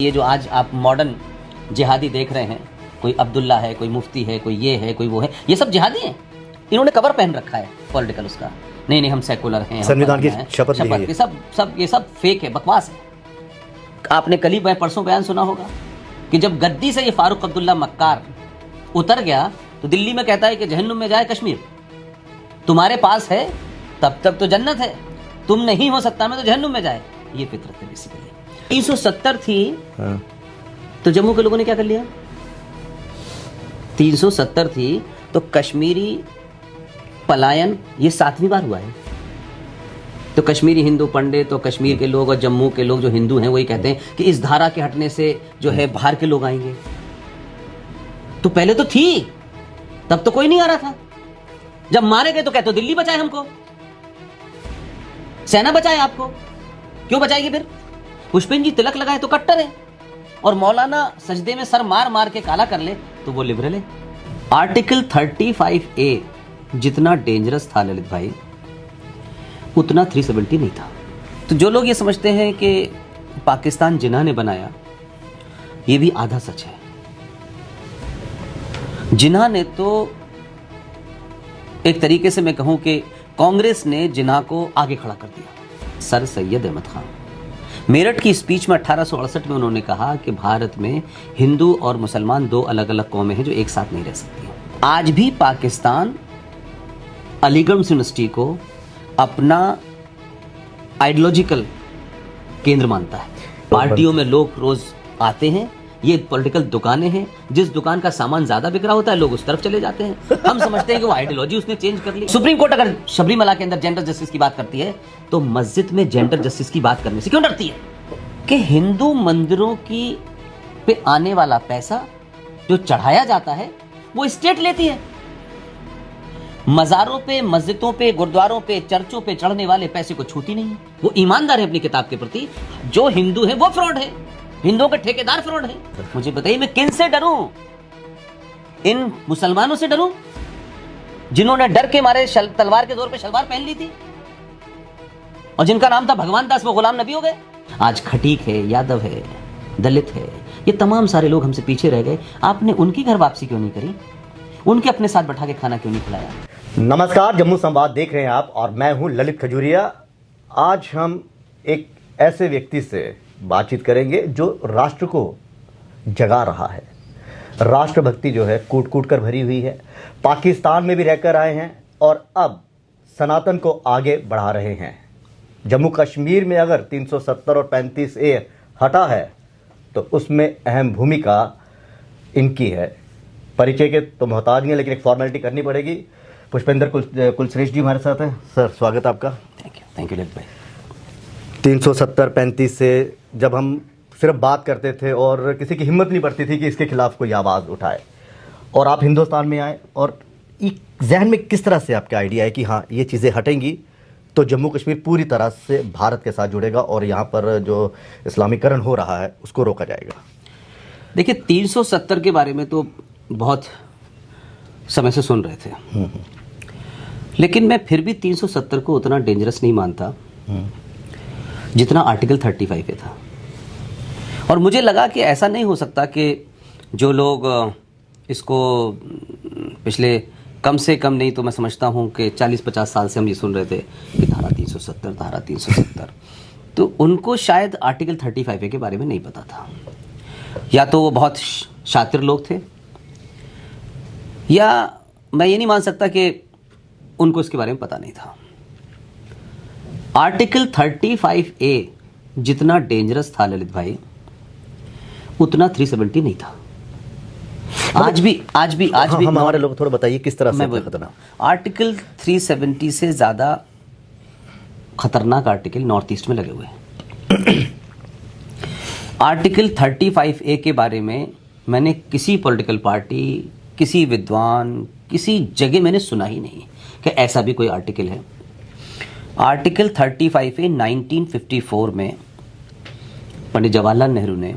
ये जो आज आप मॉडर्न जिहादी देख रहे हैं, कोई अब्दुल्ला है, कोई मुफ्ती है, कोई ये है, कोई वो है, ये सब जिहादी हैं। इन्होंने कवर पहन रखा है पॉलिटिकल उसका, नहीं हम सेकुलर हैं, संविधान की शपथ ये सब फेक है, बकवास है। आपने कल ही परसों बयान सुना होगा कि जब गद्दी से ये फारूक अब्दुल्ला मक्कार उतर गया तो दिल्ली में कहता है कि जहन्नुम में जाए कश्मीर, तुम्हारे पास है तब तक तो जन्नत है, तुम नहीं हो सकता मैं तो जहन्नुम में जाए। ये फितरत है बेसिकली। 370 थी तो जम्मू के लोगों ने क्या कर लिया? 370 थी तो कश्मीरी पलायन ये 7वीं बार हुआ है। तो कश्मीरी हिंदू पंडित तो कश्मीर के लोग और जम्मू के लोग जो हिंदू हैं वही कहते हैं कि इस धारा के हटने से जो है बाहर के लोग आएंगे। तो पहले तो थी, तब तो कोई नहीं आ रहा था। जब मारे गए तो कहते दिल्ली बचाए हमको, सेना बचाए आपको, क्यों बचाएगी फिर? पुष्पेंद्र जी तिलक लगाए तो कट्टर है, और मौलाना सजदे में सर मार मार के काला कर ले तो वो लिबरल है। आर्टिकल 35A जितना डेंजरस था ललित भाई, उतना 370 नहीं था। तो जो लोग ये समझते हैं कि पाकिस्तान जिन्ना ने बनाया, ये भी आधा सच है। जिन्ना ने तो एक तरीके से मैं कहूं कि कांग्रेस ने जिन्ना को आगे खड़ा कर दिया। सर सैयद अहमद खान मेरठ की स्पीच में 1868 में उन्होंने कहा कि भारत में हिंदू और मुसलमान दो अलग अलग कौमें हैं जो एक साथ नहीं रह सकती। आज भी पाकिस्तान अलीगढ़ यूनिवर्सिटी को अपना आइडियोलॉजिकल केंद्र मानता है। पार्टियों में लोग रोज आते हैं, ये पॉलिटिकल दुकानें हैं, जिस दुकान का सामान ज्यादा बिक रहा होता है लोग उस तरफ चले जाते हैं। हम समझते हैं कि वो आइडियोलॉजी उसने चेंज कर ली। सुप्रीम कोर्ट अगर शबरीमला के अंदर जेंडर जस्टिस की बात करती है तो मस्जिद में जेंडर जस्टिस की बात करने से क्यों डरती है? कि हिंदू मंदिरों की पे आने वाला पैसा जो चढ़ाया जाता है वो स्टेट लेती है। मजारों पे, मस्जिदों पे, गुरुद्वारों पे, चर्चों पे चढ़ने वाले पैसे को छूती नहीं है। वो ईमानदार है अपनी किताब के प्रति। जो हिंदू है वो फ्रॉड है, हिंदुओं के ठेकेदार फ्रॉड है। मुझे बताइए मैं किन से डरूं? इन मुसलमानों से डरूं जिन्होंने डर के मारे तलवार के जोर पे शलवार पहन ली थी, और जिनका नाम था भगवान दास वो गुलाम नबी हो गए। आज खटीक है, यादव है, दलित है, ये तमाम सारे लोग हमसे पीछे रह गए। आपने उनकी घर वापसी क्यों नहीं करी? उनके अपने साथ बैठा के खाना क्यों नहीं खिलाया? नमस्कार, जम्मू संवाद देख रहे हैं आप और मैं हूं ललित खजूरिया। आज हम एक ऐसे व्यक्ति से बातचीत करेंगे जो राष्ट्र को जगा रहा है। राष्ट्रभक्ति जो है कूट कूट कर भरी हुई है। पाकिस्तान में भी रहकर आए हैं और अब सनातन को आगे बढ़ा रहे हैं। जम्मू कश्मीर में अगर 370 और 35A हटा है तो उसमें अहम भूमिका इनकी है। परिचय के तो मोहताज नहीं है, लेकिन एक फॉर्मेलिटी करनी पड़ेगी। पुष्पेंद्र कुलश्रेष्ठ जी हमारे साथ हैं। सर स्वागत है आपका। थैंक यू ललित भाई। 370-35 से जब हम सिर्फ बात करते थे और किसी की हिम्मत नहीं पड़ती थी कि इसके खिलाफ कोई आवाज़ उठाए, और आप हिंदुस्तान में आए, और एक जहन में किस तरह से आपका आइडिया है कि हाँ ये चीज़ें हटेंगी तो जम्मू कश्मीर पूरी तरह से भारत के साथ जुड़ेगा और यहाँ पर जो इस्लामीकरण हो रहा है उसको रोका जाएगा? देखिए 370 के बारे में तो बहुत समय से सुन रहे थे, लेकिन मैं फिर भी 370 को उतना डेंजरस नहीं मानता जितना आर्टिकल 35A था। और मुझे लगा कि ऐसा नहीं हो सकता कि जो लोग इसको पिछले कम से कम नहीं तो मैं समझता हूं कि 40-50 साल से हम ये सुन रहे थे कि धारा 370 तो उनको शायद आर्टिकल 35A के बारे में नहीं पता था। या तो वो बहुत शातिर लोग थे, या मैं ये नहीं मान सकता कि उनको इसके बारे में पता नहीं था। आर्टिकल 35A जितना डेंजरस था ललित भाई, उतना 370 नहीं था। आज भी हम हमारे लोग थोड़ा बताइए किस तरह से खतरनाक। आर्टिकल 370 से ज्यादा खतरनाक आर्टिकल नॉर्थ ईस्ट में लगे हुए हैं। आर्टिकल 35A के बारे में मैंने किसी पॉलिटिकल पार्टी, किसी विद्वान, किसी जगह मैंने सुना ही नहीं कि ऐसा भी कोई आर्टिकल है। आर्टिकल 35A 1954 में पंडित जवाहरलाल नेहरू ने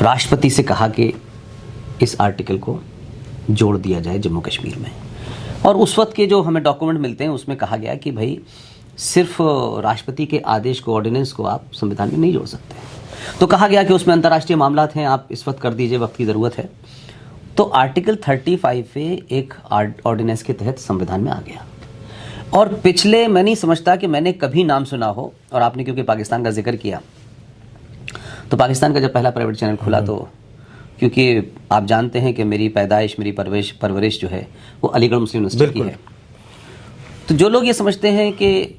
राष्ट्रपति से कहा कि इस आर्टिकल को जोड़ दिया जाए जम्मू कश्मीर में। और उस वक्त के जो हमें डॉक्यूमेंट मिलते हैं उसमें कहा गया कि भाई सिर्फ राष्ट्रपति के आदेश को, ऑर्डिनेंस को आप संविधान में नहीं जोड़ सकते। तो कहा गया कि उसमें अंतर्राष्ट्रीय मामलात हैं, आप इस वक्त कर दीजिए, वक्त की ज़रूरत है। तो आर्टिकल 35 पे एक ऑर्डिनेंस के तहत संविधान में आ गया। और पिछले, मैं नहीं समझता कि मैंने कभी नाम सुना हो, और आपने क्योंकि पाकिस्तान का जिक्र किया, तो पाकिस्तान का जब पहला प्राइवेट चैनल खुला, तो क्योंकि आप जानते हैं कि मेरी पैदाइश, मेरी परवरिश जो है वो अलीगढ़ मुस्लिम यूनिवर्सिटी की है। तो जो लोग ये समझते हैं कि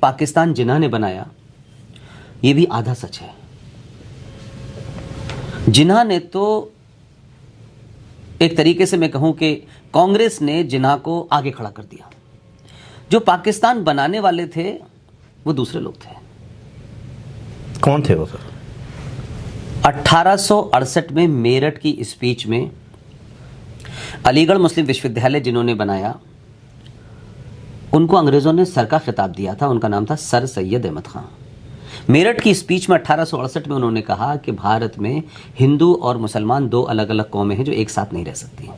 पाकिस्तान जिन्ना ने बनाया, ये भी आधा सच है। जिन्ना ने तो एक तरीके से मैं कहूं कि कांग्रेस ने जिन्ना को आगे खड़ा कर दिया। जो पाकिस्तान बनाने वाले थे वो दूसरे लोग थे। कौन थे वो सर? 1868 में मेरठ की स्पीच में अलीगढ़ मुस्लिम विश्वविद्यालय जिन्होंने बनाया, उनको अंग्रेजों ने सर का खिताब दिया था। उनका नाम था सर सैयद अहमद खान। मेरठ की स्पीच में 1868 में उन्होंने कहा कि भारत में हिंदू और मुसलमान दो अलग अलग कौमें हैं जो एक साथ नहीं रह सकती।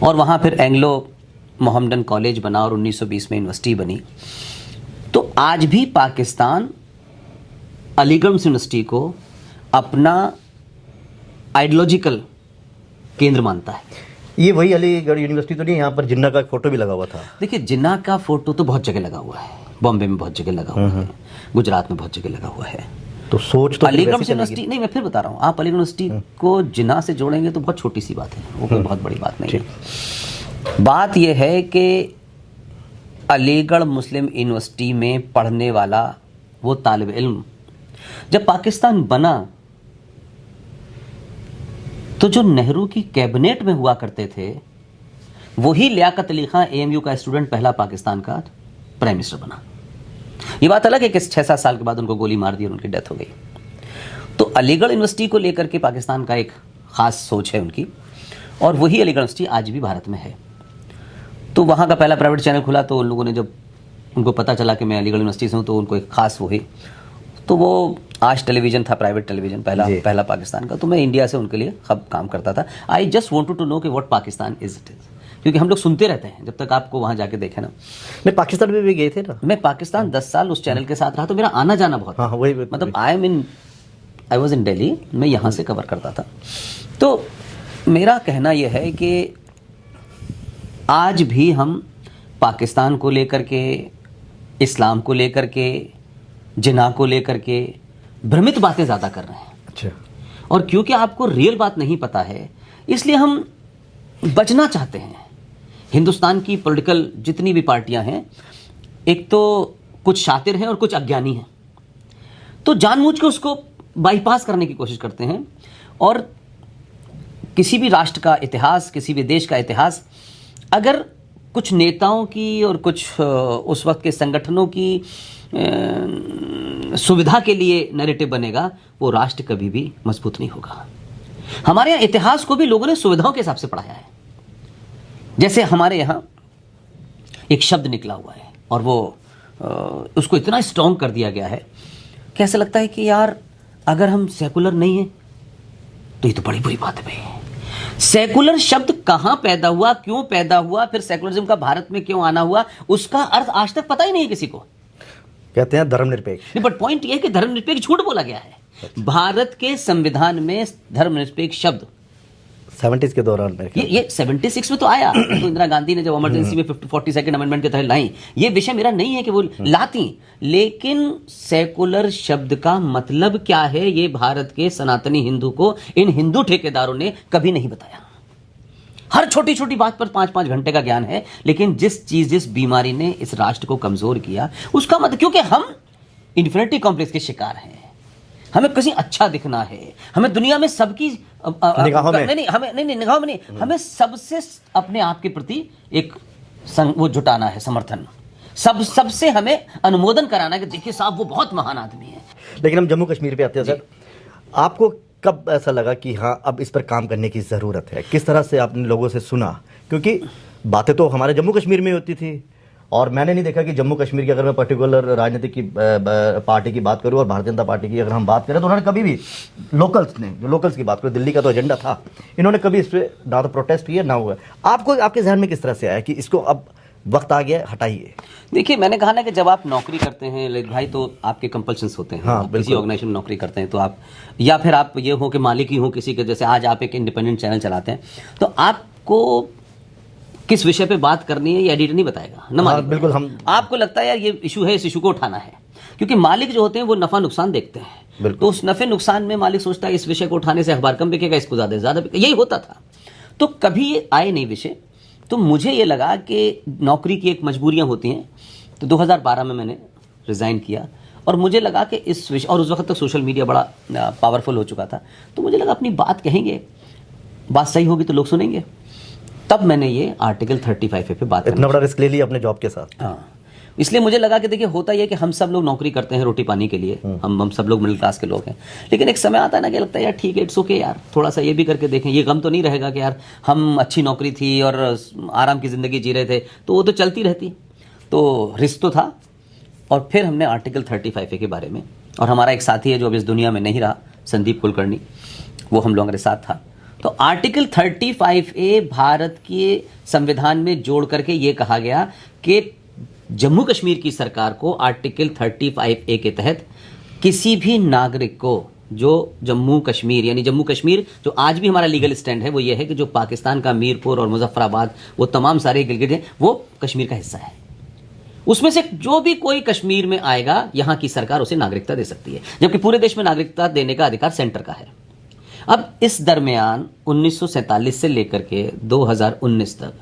और वहाँ फिर एंग्लो मोहम्मडन कॉलेज बना और 1920 में यूनिवर्सिटी बनी। तो आज भी पाकिस्तान अलीगढ़ यूनिवर्सिटी को अपना आइडियोलॉजिकल केंद्र मानता है। ये वही अलीगढ़ यूनिवर्सिटी तो नहीं, यहाँ पर जिन्ना का फोटो भी लगा हुआ था? देखिए, जिन्ना का फोटो तो बहुत जगह लगा हुआ है, बॉम्बे में बहुत जगह लगा हुआ है, गुजरात में बहुत जगह लगा हुआ है। तो सोच तो अलीगढ़ यूनिवर्सिटी नहीं, मैं फिर बता रहा हूँ, आप अलीगढ़ यूनिवर्सिटी को जिन्ना से जोड़ेंगे तो बहुत छोटी सी बात है, वो कोई बहुत बड़ी बात नहीं है। बात यह है कि अलीगढ़ मुस्लिम यूनिवर्सिटी में पढ़ने वाला वो तालिब इल्म जब पाकिस्तान बना तो जो नेहरू की कैबिनेट में हुआ करते थे वही लियाकत अली खान एएमयू का स्टूडेंट पहला पाकिस्तान का प्राइम मिनिस्टर बना। ये बात अलग है कि 6-7 साल के बाद उनको गोली मार दी और उनकी डेथ हो गई। तो अलीगढ़ यूनिवर्सिटी को लेकर के पाकिस्तान का एक खास सोच है उनकी, और वही अलीगढ़ यूनिवर्सिटी आज भी भारत में है। तो वहाँ का पहला प्राइवेट चैनल खुला, तो उन लोगों ने, जब उनको पता चला कि मैं अलीगढ़ यूनिवर्सिटी से हूँ, तो उनको एक खास वो है, तो वो आज टेलीविजन था, प्राइवेट टेलीविजन पहला पाकिस्तान का। तो मैं इंडिया से उनके लिए खब काम करता था। I just wanted to know कि what Pakistan is it is, क्योंकि हम लोग सुनते रहते हैं, जब तक आपको वहाँ जाके देखे ना। मैं पाकिस्तान में भी गए थे ना, मैं पाकिस्तान 10 साल उस चैनल के साथ रहा, तो मेरा आना जाना बहुत। हाँ, वही मतलब आई वॉज इन दिल्ली, मैं यहाँ से कवर करता था। तो मेरा कहना यह है कि आज भी हम पाकिस्तान को लेकर के, इस्लाम को लेकर के, जिन्ना को लेकर के भ्रमित बातें ज़्यादा कर रहे हैं। अच्छा। और क्योंकि आपको रियल बात नहीं पता है, इसलिए हम बचना चाहते हैं। हिंदुस्तान की पॉलिटिकल जितनी भी पार्टियां हैं, एक तो कुछ शातिर हैं और कुछ अज्ञानी हैं, तो जानबूझ के उसको बाईपास करने की कोशिश करते हैं। और किसी भी राष्ट्र का इतिहास, किसी भी देश का इतिहास, अगर कुछ नेताओं की और कुछ उस वक्त के संगठनों की सुविधा के लिए नैरेटिव बनेगा, वो राष्ट्र कभी भी मजबूत नहीं होगा। हमारे यहाँ इतिहास को भी लोगों ने सुविधाओं के हिसाब से पढ़ाया है। जैसे हमारे यहाँ एक शब्द निकला हुआ है और वो उसको इतना स्ट्रॉन्ग कर दिया गया है कि ऐसा लगता है कि यार अगर हम सेकुलर नहीं हैं तो ये तो बड़ी बुरी बात है भाई। सेकुलर शब्द कहाँ पैदा हुआ, क्यों पैदा हुआ, फिर सेकुलरिज्म का भारत में क्यों आना हुआ, उसका अर्थ आज तक पता ही नहीं है किसी को। कहते हैं धर्मनिरपेक्ष, बट पॉइंट ये है कि धर्मनिरपेक्ष झूठ बोला गया है। भारत के संविधान में धर्मनिरपेक्ष शब्द 70s के दौरान में ये 76 में तो आया। तो इंदिरा गांधी ने जब इमरजेंसी में 42nd अमेंडमेंट के तहत लाई, ये विषय मेरा नहीं है कि वो लाती, लेकिन सेकुलर शब्द का मतलब क्या है ये भारत के सनातनी हिंदू को इन हिंदू ठेकेदारों ने कभी नहीं बताया। हर छोटी छोटी बात पर 5-5 घंटे का ज्ञान है, लेकिन जिस बीमारी ने इस राष्ट्र को कमजोर किया उसका मतलब, क्योंकि हम इन्फिनिटी कॉम्प्लेक्स के शिकार हैं, हमें कहीं अच्छा दिखना है, हमें दुनिया में सबकी निगाहों में निगाहों में नहीं, हमें सबसे अपने आप के प्रति एक वो जुटाना है, समर्थन, सबसे हमें अनुमोदन कराना है कि देखिए साहब वो बहुत महान आदमी है। लेकिन हम जम्मू कश्मीर पे आते हैं सर, आपको कब ऐसा लगा कि हाँ अब इस पर काम करने की ज़रूरत है? किस तरह से आपने लोगों से सुना? क्योंकि बातें तो हमारे जम्मू कश्मीर में होती थी, और मैंने नहीं देखा कि जम्मू कश्मीर की, अगर मैं पर्टिकुलर राजनीतिक की पार्टी की बात करूं और भारतीय जनता पार्टी की अगर हम बात करें, तो उन्होंने कभी भी लोकल्स की बात करो, दिल्ली का तो एजेंडा था, इन्होंने कभी इस पर ना तो प्रोटेस्ट किया ना हुआ। आपको आपके जहन में किस तरह से आया कि इसको अब वक्त आ गया, हटाइए। देखिए, मैंने कहा ना कि जब आप नौकरी करते हैं ललित भाई, तो आपके कंपल्शंस होते हैं। हाँ, आप किसी बिल्कुल। ऑर्गेनाइजेशन में नौकरी करते हैं तो आप, या फिर आप ये हो कि मालिक ही हो किसी के, जैसे आज आप एक इंडिपेंडेंट चैनल चलाते हैं, तो आपको किस विषय पे बात करनी है ये एडिटर नहीं बताएगा ना, मालिक बिल्कुल। बताएगा। आपको लगता है यार ये इशू है, इस इशू को उठाना है, क्योंकि मालिक जो होते हैं वो नफा नुकसान देखते हैं। तो उस नफे नुकसान में मालिक सोचता है इस विषय को उठाने से अखबार कम बिकेगा, इसको ज्यादा बिकेगा, यही होता था। तो कभी ये आए नहीं विषय, तो मुझे ये लगा कि नौकरी की एक मजबूरियां होती हैं। तो 2012 में मैंने रिजाइन किया और मुझे लगा कि इस विषय, और उस वक्त तक सोशल मीडिया बड़ा पावरफुल हो चुका था, तो मुझे लगा अपनी बात कहेंगे, बात सही होगी तो लोग सुनेंगे। तब मैंने ये आर्टिकल 35A पे बात इतना बड़ा रिस्क ले लिया अपने जॉब के साथ। हाँ, इसलिए मुझे लगा कि देखिए होता यह कि हम सब लोग नौकरी करते हैं रोटी पानी के लिए, हम सब लोग मिडिल क्लास के लोग हैं, लेकिन एक समय आता है ना कि लगता है यार ठीक है, इट्स ओके यार, थोड़ा सा ये भी करके देखें, ये गम तो नहीं रहेगा कि यार हम अच्छी नौकरी थी और आराम की ज़िंदगी जी रहे थे, तो वो तो चलती रहती। तो रिस्क तो था। और फिर हमने आर्टिकल 35A के बारे में, और हमारा एक साथी है जो अब इस दुनिया में नहीं रहा, संदीप कुलकर्णी, वो हम लोग हमारे साथ था। तो आर्टिकल 35A भारत के संविधान में जोड़ करके ये कहा गया कि जम्मू कश्मीर की सरकार को आर्टिकल 35A के तहत किसी भी नागरिक को जो जम्मू कश्मीर, यानी जम्मू कश्मीर जो आज भी हमारा लीगल स्टैंड है वो ये है कि जो पाकिस्तान का मीरपुर और मुजफ्फराबाद, वो तमाम सारे गिलगित हैं, वो कश्मीर का हिस्सा है। उसमें से जो भी कोई कश्मीर में आएगा, यहां की सरकार उसे नागरिकता दे सकती है, जबकि पूरे देश में नागरिकता देने का अधिकार सेंटर का है। अब इस दरमियान 1947 से लेकर के 2019 तक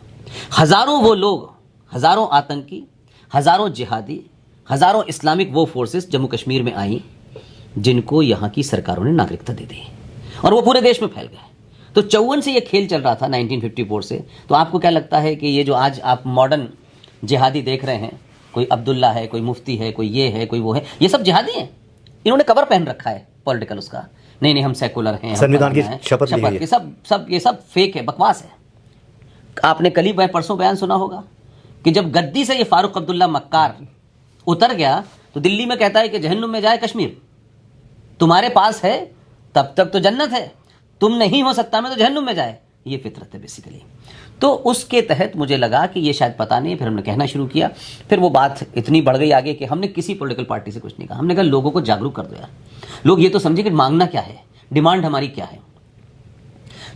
हजारों वो लोग, हजारों आतंकी, हजारों जिहादी, हजारों इस्लामिक वो फोर्सेस जम्मू कश्मीर में आई जिनको यहां की सरकारों ने नागरिकता दे दी, और वो पूरे देश में फैल गए। तो 54 से ये खेल चल रहा था 1954 से। तो आपको क्या लगता है कि ये जो आज आप मॉडर्न जिहादी देख रहे हैं, कोई अब्दुल्ला है, कोई मुफ्ती है, कोई ये है, कोई वो है, ये सब जिहादी हैं? इन्होंने कवर पहन रखा है पॉलिटिकल उसका, नहीं हम सेकुलर हैं, संविधान की शपथ ली है। ये सब फेक है, बकवास है। आपने कल ही परसों बयान सुना होगा कि जब गद्दी से ये फारूक अब्दुल्ला मक्कार उतर गया तो दिल्ली में कहता है कि जहन्नुम में जाए कश्मीर, तुम्हारे पास है तब तक तो जन्नत है, तुम नहीं हो सत्ता में तो जहन्नुम में जाए। ये फितरत है बेसिकली। तो उसके तहत मुझे लगा कि ये शायद पता नहीं, फिर हमने कहना शुरू किया। फिर वो बात इतनी बढ़ गई आगे कि हमने किसी पॉलिटिकल पार्टी से कुछ नहीं कहा, हमने कहा लोगों को जागरूक कर दो यार, लोग ये तो समझे कि मांगना क्या है, डिमांड हमारी क्या है।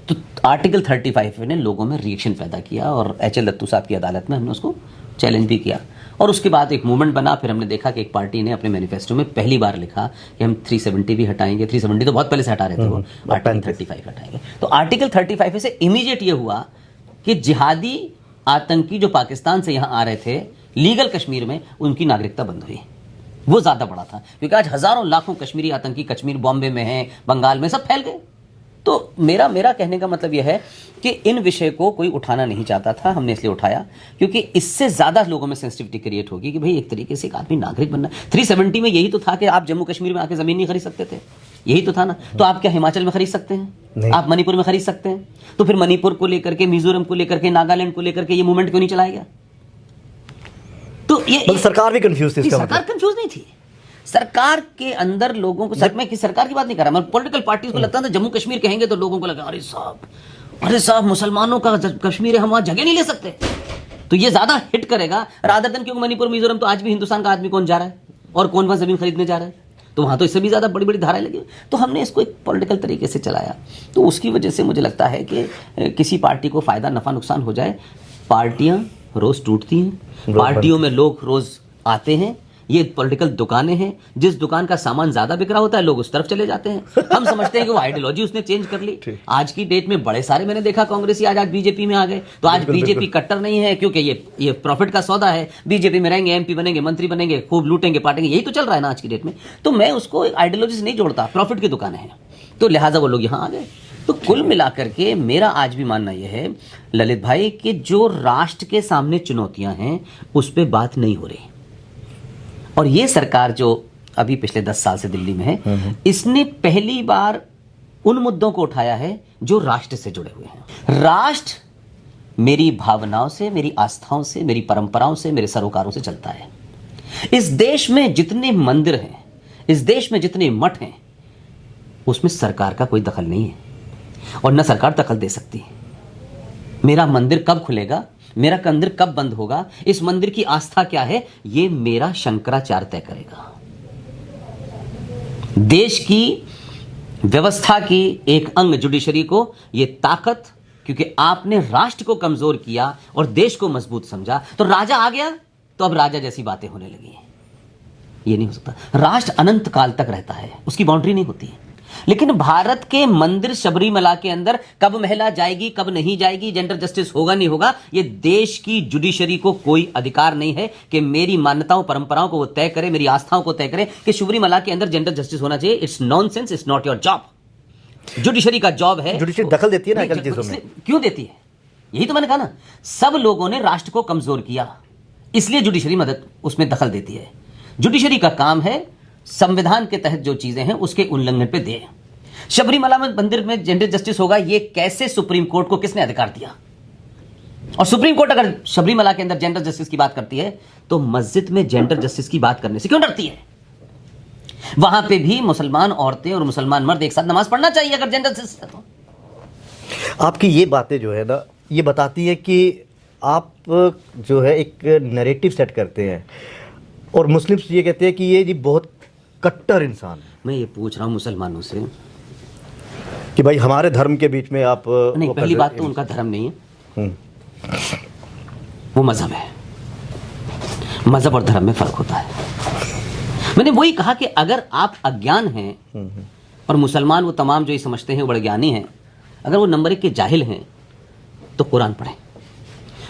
तो आर्टिकल 35 ने लोगों में रिएक्शन पैदा किया और HL दत्तू साहब की अदालत में हमने उसको चैलेंज भी किया, और उसके बाद एक मूवमेंट बना। फिर हमने देखा कि एक पार्टी ने अपने मैनिफेस्टो में पहली बार लिखा कि हम 370 भी हटाएंगे। 370 तो बहुत पहले से हटा रहे थे, वो आर्टिकल 35 हटाएंगे। तो आर्टिकल 35 से इमीडिएट ये हुआ कि जिहादी आतंकी जो पाकिस्तान से यहां आ रहे थे लीगल कश्मीर में, उनकी नागरिकता बंद हुई। वो ज्यादा बड़ा था क्योंकि आज हजारों लाखों कश्मीरी आतंकी कश्मीर, बॉम्बे में हैं, बंगाल में, सब फैल गए। तो मेरा कहने का मतलब यह है कि इन विषय को कोई उठाना नहीं चाहता था, हमने इसलिए उठाया क्योंकि इससे ज्यादा लोगों में सेंसिटिविटी क्रिएट होगी कि भाई एक तरीके से एक आदमी नागरिक बनना। 370 में यही तो था कि आप जम्मू कश्मीर में आके जमीन नहीं खरीद सकते थे, यही तो था ना। तो आप क्या हिमाचल में खरीद सकते हैं? आप मणिपुर में खरीद सकते हैं? तो फिर मणिपुर को लेकर के, मिजोरम को लेकर के, नागालैंड को लेकर के ये मूवमेंट क्यों नहीं चलाया गया? तो ये सरकार भी कंफ्यूज थी। सरकार कंफ्यूज नहीं थी। सरकार के अंदर लोगों को, मैं सरकार की बात नहीं कर रहा, मैं पॉलिटिकल पार्टीज को लगता था जम्मू कश्मीर कहेंगे तो लोगों को लगा अरे साहब मुसलमानों का कश्मीर है, हम वहां जगह नहीं ले सकते, तो ये ज्यादा हिट करेगा रादर देन, क्योंकि मणिपुर, मिजोरम तो आज भी हिंदुस्तान का आदमी कौन जा रहा है और कौन वहां जमीन खरीदने जा रहा है, तो वहां तो इससे भी ज्यादा बड़ी बड़ी धाराएं लगी। तो हमने इसको एक पॉलिटिकल तरीके से चलाया। तो उसकी वजह से मुझे लगता है कि किसी पार्टी को फायदा नफा नुकसान हो जाए, पार्टियां रोज टूटती हैं, पार्टियों में लोग रोज आते हैं। ये पॉलिटिकल दुकानें हैं, जिस दुकान का सामान ज्यादा बिक रहा होता है लोग उस तरफ चले जाते हैं। हम समझते हैं कि वो आइडियोलॉजी उसने चेंज कर ली। आज की डेट में बड़े सारे मैंने देखा कांग्रेसी आज बीजेपी में आ गए। तो आज बीजेपी कट्टर नहीं है क्योंकि ये प्रॉफिट का सौदा है, बीजेपी में रहेंगे, MP बनेंगे, मंत्री बनेंगे, खूब लूटेंगे पाटेंगे, यही तो चल रहा है ना आज की डेट में। तो मैं उसको आइडियोलॉजी से नहीं जोड़ता, प्रॉफिट की दुकानें हैं, तो लिहाजा वो लोग यहाँ आ गए। तो कुल मिलाकर के मेरा आज भी मानना यह है ललित भाई कि जो राष्ट्र के सामने चुनौतियां हैं उस पर बात नहीं हो रही, और ये सरकार जो अभी पिछले 10 साल से दिल्ली में है, इसने पहली बार उन मुद्दों को उठाया है जो राष्ट्र से जुड़े हुए हैं। राष्ट्र मेरी भावनाओं से, मेरी आस्थाओं से, मेरी परंपराओं से, मेरे सरोकारों से चलता है। इस देश में जितने मंदिर हैं, इस देश में जितने मठ हैं, उसमें सरकार का कोई दखल नहीं है और न सरकार दखल दे सकती है। मेरा मंदिर कब खुलेगा, मेरा मंदिर कब बंद होगा, इस मंदिर की आस्था क्या है, ये मेरा शंकराचार्य तय करेगा। देश की व्यवस्था की एक अंग जुडिशरी को ये ताकत, क्योंकि आपने राष्ट्र को कमजोर किया और देश को मजबूत समझा, तो राजा आ गया, तो अब राजा जैसी बातें होने लगी हैं। ये नहीं हो सकता। राष्ट्र अनंत काल तक रहता है, उसकी बाउंड्री नहीं होती है। लेकिन भारत के मंदिर शबरीमला के अंदर कब महिला जाएगी, कब नहीं जाएगी, जेंडर जस्टिस होगा नहीं होगा, ये देश की जुडिशरी को कोई अधिकार नहीं है कि मेरी मान्यताओं परंपराओं को वो तय करे, मेरी आस्थाओं को तय करे कि शबरीमला के अंदर जेंडर जस्टिस होना चाहिए। It's nonsense, it's not your job. Judiciary का जॉब है। जुडिशरी दखल देती है ना कल चीजों में। क्यों देती है? यही तो मैंने कहा ना, सब लोगों ने राष्ट्र को कमजोर किया, इसलिए जुडिशरी मदद उसमें दखल देती है। जुडिशरी का काम है संविधान के तहत जो चीजें हैं उसके उल्लंघन पे दे। शबरीमला में मंदिर में जेंडर जस्टिस होगा, ये कैसे सुप्रीम कोर्ट को किसने अधिकार दिया? और सुप्रीम कोर्ट अगर शबरीमला के अंदर जेंडर जस्टिस की बात करती है तो मस्जिद में जेंडर जस्टिस की बात करने से क्यों डरती है? वहां पे भी मुसलमान औरतें और मुसलमान मर्द एक साथ नमाज पढ़ना चाहिए अगर जेंडर जस्टिस है तो। आपकी ये बातें जो है ना, ये बताती है कि आप जो है एक नैरेटिव सेट करते हैं और मुस्लिम्स ये कहते हैं कि ये जी बहुत कट्टर इंसान है। मैं ये पूछ रहा हूं मुसलमानों से कि भाई हमारे धर्म के बीच में आप नहीं, पहली बात तो उनका धर्म नहीं है, वो मजहब है। मजहब और धर्म में फर्क होता है। मैंने वही कहा कि अगर आप अज्ञान हैं और मुसलमान वो तमाम जो ये समझते हैं बड़े ज्ञानी हैं, अगर वो नंबर 1 के जाहिल हैं तो कुरान पढ़ें।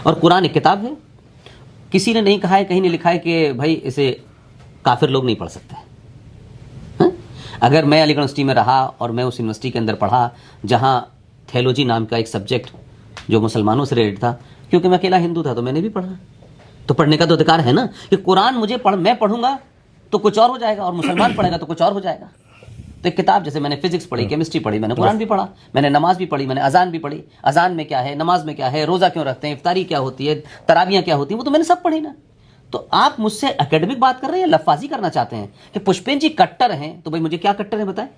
और कुरान एक किताब है, किसी ने नहीं कहा है, कहीं नहीं लिखा है कि भाई इसे काफिर लोग नहीं पढ़ सकते। हाँ? अगर मैं अलीगढ़ यूनिवर्सिटी में रहा और मैं उस यूनिवर्सिटी के अंदर पढ़ा जहां थियोलॉजी नाम का एक सब्जेक्ट जो मुसलमानों से रिलेटेड था, क्योंकि मैं अकेला हिंदू था तो मैंने भी पढ़ा, तो पढ़ने का तो अधिकार है ना कि कुरान मैं पढ़ूंगा तो कुछ और हो जाएगा और मुसलमान पढ़ेगा तो कुछ और हो जाएगा। तो एक किताब, जैसे मैंने फिजिक्स पढ़ी, केमिस्ट्री पढ़ी, मैंने कुरान भी पढ़ा, मैंने नमाज भी पढ़ी, मैंने अजान भी पढ़ी। अजान में क्या है, नमाज में क्या है, रोजा क्यों रखते हैं, इफ्तारी क्या होती है, तराबियां क्या होती हैं, वो तो मैंने सब पढ़ी ना। तो आप मुझसे एकेडमिक बात कर रहे हैं या लफाजी करना चाहते हैं कि पुष्पेन जी कट्टर हैं? तो भाई मुझे क्या कट्टर है बताएं,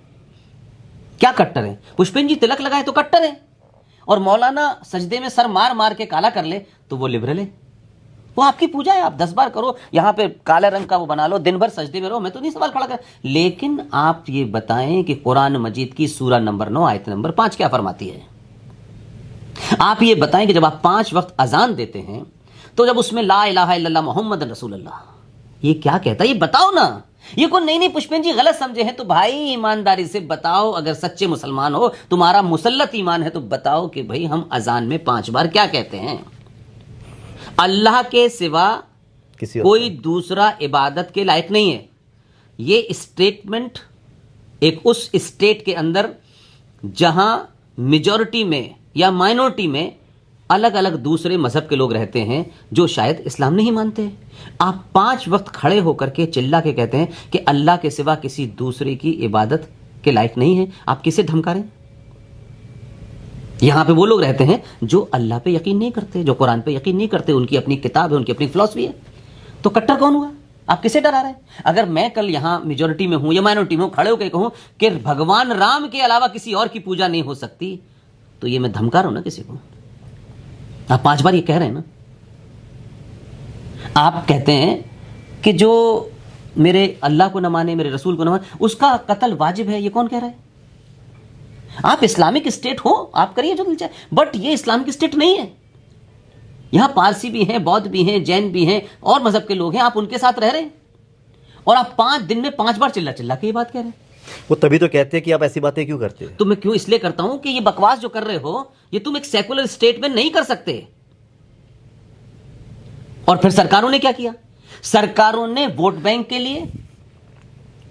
क्या कट्टर है? पुष्पेन जी तिलक लगाए तो कट्टर है, और मौलाना सजदे में सर मार मार के काला कर ले तो वो लिबरल है। वो आपकी पूजा है, आप 10 बार करो, यहां पे काले रंग का वो बना लो, दिन भर सजदे में रहो, मैं तो नहीं सवाल खड़ा कर। लेकिन आप ये बताएं कि कुरान मजीद की सूरा नंबर 9 आयत नंबर 5 क्या फरमाती है? आप ये बताएं कि जब आप 5 वक्त अजान देते हैं तो जब उसमें ला इलाहा इल्लल्लाह मोहम्मद रसूलुल्लाह ये क्या कहता है, ये बताओ ना। ये कोई नहीं पुष्पेन जी गलत समझे हैं तो भाई ईमानदारी से बताओ, अगर सच्चे मुसलमान हो, तुम्हारा मुसल्लत ईमान है तो बताओ कि भाई हम अजान में 5 बार क्या कहते हैं? अल्लाह के सिवा कोई दूसरा इबादत के लायक नहीं है। ये स्टेटमेंट एक उस स्टेट के अंदर जहां मेजॉरिटी में या माइनॉरिटी में अलग अलग दूसरे मजहब के लोग रहते हैं जो शायद इस्लाम नहीं मानते। आप 5 वक्त खड़े होकर के चिल्ला के कहते हैं कि अल्लाह के सिवा किसी दूसरे की इबादत के लायक नहीं है। आप किसे धमका रहे हैं? यहां पे वो लोग रहते हैं जो अल्लाह पे यकीन नहीं करते, जो कुरान पे यकीन नहीं करते, उनकी अपनी किताब है, उनकी अपनी फिलॉसफी है। तो कट्टर कौन हुआ? आप किसे डरा रहे हैं? अगर मैं कल यहां मेजॉरिटी में हूं या माइनॉरिटी में हूं, खड़े होकर कहूं कि भगवान राम के अलावा किसी और की पूजा नहीं हो सकती, तो ये मैं धमका रहा हूं ना किसी को। आप 5 बार ये कह रहे हैं ना। आप कहते हैं कि जो मेरे अल्लाह को न माने, मेरे रसूल को न माने, उसका कत्ल वाजिब है। ये कौन कह रहा है? आप इस्लामिक स्टेट हो, आप करिए जो दिल चाहे, बट ये इस्लामिक स्टेट नहीं है। यहां पारसी भी हैं, बौद्ध भी हैं, जैन भी हैं और मजहब के लोग हैं, आप उनके साथ रह रहे हैं और आप 5 दिन में 5 बार चिल्ला चिल्ला के ये बात कह रहे हैं। वो तभी तो कहते हैं कि आप ऐसी बातें क्यों करते हैं। तो मैं क्यों इसलिए करता हूं कि ये बकवास जो कर रहे हो ये तुम एक सेकुलर स्टेट में नहीं कर सकते। और फिर सरकारों ने क्या किया? सरकारों ने वोट बैंक के लिए,